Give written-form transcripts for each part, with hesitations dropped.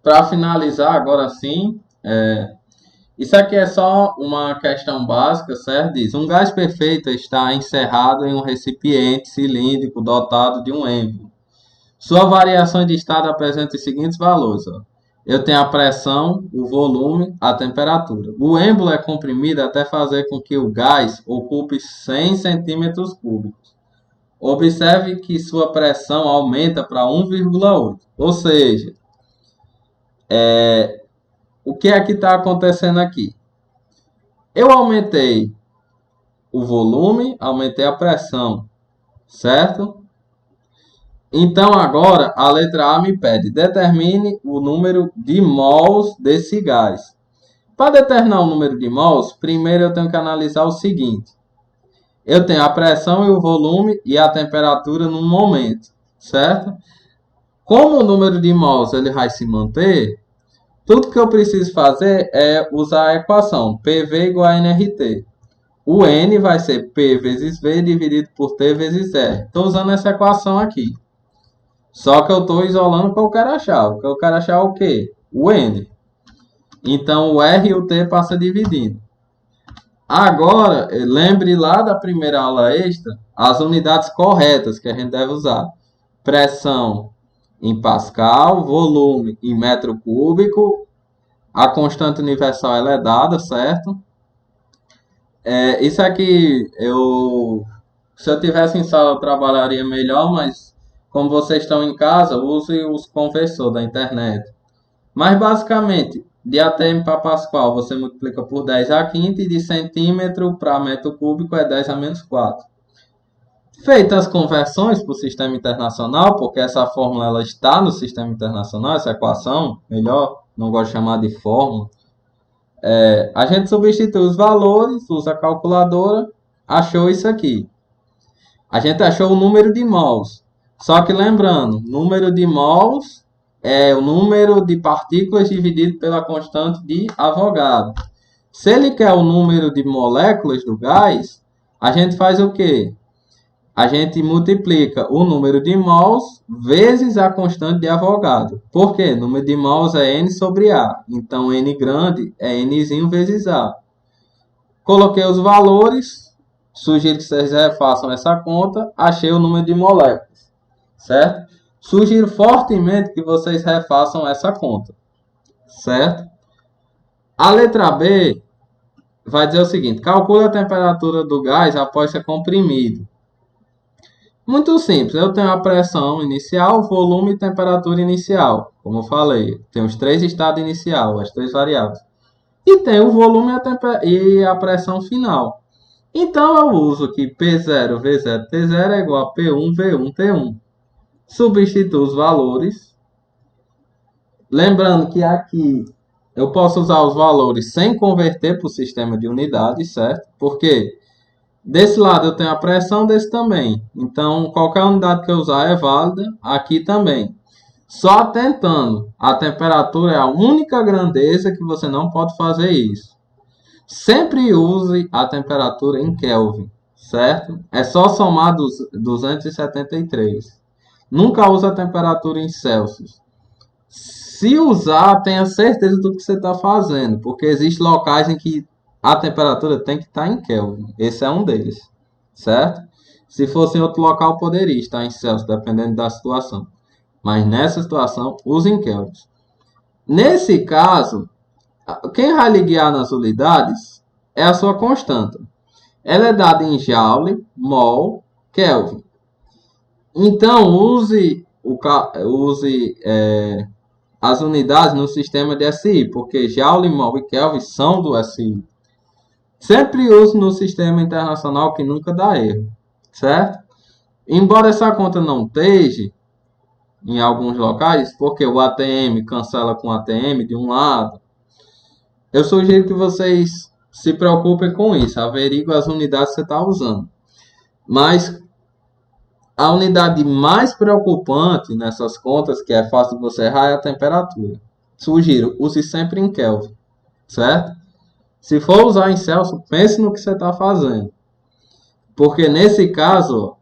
Para finalizar, agora sim, isso aqui é só uma questão básica, certo? Diz, um gás perfeito está encerrado em um recipiente cilíndrico dotado de um êmbolo. Sua variação de estado apresenta os seguintes valores. Ó. Eu tenho a pressão, o volume, a temperatura. O êmbolo é comprimido até fazer com que o gás ocupe 100 centímetros cúbicos. Observe que sua pressão aumenta para 1,8. Ou seja, o que é que está acontecendo aqui? Eu aumentei o volume, aumentei a pressão, certo? Então agora a letra A me pede, determine o número de mols desse gás. Para determinar o número de mols, primeiro eu tenho que analisar o seguinte. Eu tenho a pressão e o volume e a temperatura no momento, certo? Como o número de mols ele vai se manter, tudo que eu preciso fazer é usar a equação PV igual a nRT. O N vai ser P vezes V dividido por T vezes R. Estou usando essa equação aqui. Só que eu estou isolando o que eu quero achar. O que eu quero achar é o quê? O N. Então o R e o T passam dividindo. Agora, lembre lá da primeira aula extra, as unidades corretas que a gente deve usar. Pressão em Pascal, volume em metro cúbico, a constante universal ela é dada, certo? Isso aqui, se eu tivesse em sala eu trabalharia melhor, mas como vocês estão em casa, use os conversores da internet. Mas basicamente, de atm para Pascal você multiplica por 10 a quinta e de centímetro para metro cúbico é 10 a menos 4. Feitas as conversões para o sistema internacional, porque essa fórmula ela está no sistema internacional, essa equação, melhor, não gosto de chamar de fórmula. A gente substitui os valores, usa a calculadora, achou isso aqui. A gente achou o número de mols. Só que lembrando, número de mols é o número de partículas dividido pela constante de Avogadro. Se ele quer o número de moléculas do gás, a gente faz o quê? A gente multiplica o número de mols vezes a constante de Avogadro. Por quê? O número de mols é N sobre A. Então, N grande é Nzinho vezes A. Coloquei os valores. Sugiro que vocês façam essa conta. Achei o número de moléculas. Certo? Sugiro fortemente que vocês refaçam essa conta. Certo? A letra B vai dizer o seguinte. Calcule a temperatura do gás após ser comprimido. Muito simples, eu tenho a pressão inicial, volume e temperatura inicial. Como eu falei, tem os três estados iniciais, as três variáveis. E tem o volume e a pressão final. Então eu uso aqui P0 V0 T0 é igual a P1 V1 T1. Substituo os valores. Lembrando que aqui eu posso usar os valores sem converter para o sistema de unidades, certo? Porque desse lado eu tenho a pressão, desse também. Então, qualquer unidade que eu usar é válida. Aqui também. Só atentando, a temperatura é a única grandeza que você não pode fazer isso. Sempre use a temperatura em Kelvin, certo? É só somar 273. Nunca use a temperatura em Celsius. Se usar, tenha certeza do que você está fazendo, porque existem locais em que a temperatura tem que estar em Kelvin. Esse é um deles, certo? Se fosse em outro local, poderia estar em Celsius, dependendo da situação. Mas nessa situação, use em Kelvin. Nesse caso, quem vai lhe guiar nas unidades é a sua constante. Ela é dada em Joule, mol, Kelvin. Então, use as unidades no sistema de SI, porque Joule, mol e Kelvin são do SI. Sempre use no sistema internacional que nunca dá erro, certo? Embora essa conta não esteja em alguns locais, porque o ATM cancela com o ATM de um lado, eu sugiro que vocês se preocupem com isso, averiguem as unidades que você está usando. Mas a unidade mais preocupante nessas contas, que é fácil de você errar, é a temperatura. Sugiro, use sempre em Kelvin, certo? Se for usar em Celsius, pense no que você está fazendo. Porque nesse caso,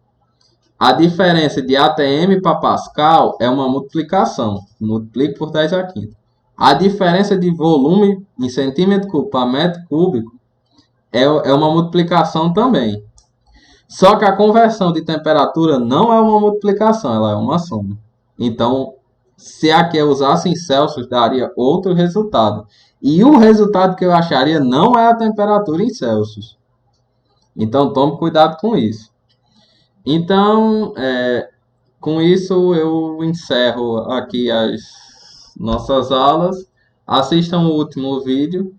a diferença de ATM para Pascal é uma multiplicação. Multiplique por 10 a quinta. A diferença de volume em centímetro cúbico para metro cúbico é uma multiplicação também. Só que a conversão de temperatura não é uma multiplicação, ela é uma soma. Então, se aqui eu usasse em Celsius, daria outro resultado. E o resultado que eu acharia não é a temperatura em Celsius. Então, tome cuidado com isso. Então, com isso, eu encerro aqui as nossas aulas. Assistam o último vídeo